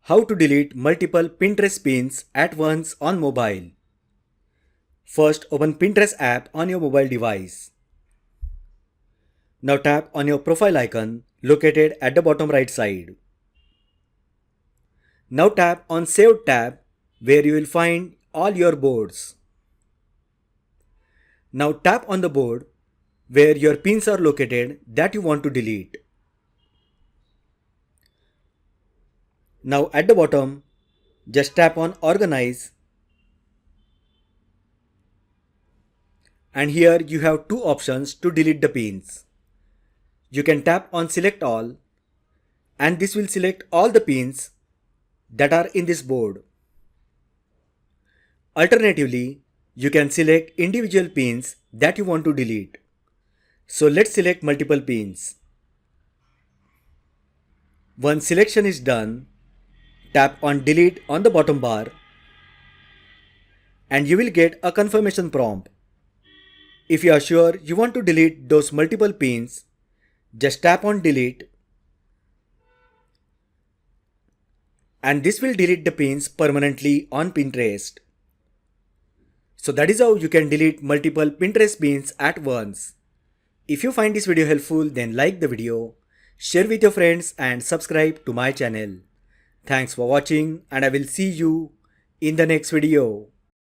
How to delete multiple Pinterest pins at once on mobile. First, open Pinterest app on your mobile device. Now tap on your profile icon located at the bottom right side. Now tap on Saved tab where you will find all your boards. Now tap on the board where your pins are located that you want to delete. Now at the bottom, just tap on Organize, and here you have two options to delete the pins. You can tap on Select All, and this will select all the pins that are in this board. Alternatively, you can select individual pins that you want to delete. So let's select multiple pins. Once selection is done, tap on Delete on the bottom bar and you will get a confirmation prompt. If you are sure you want to delete those multiple pins, just tap on Delete and this will delete the pins permanently on Pinterest. So that is how you can delete multiple Pinterest pins at once. If you find this video helpful, then like the video, share with your friends and subscribe to my channel. Thanks for watching and I will see you in the next video.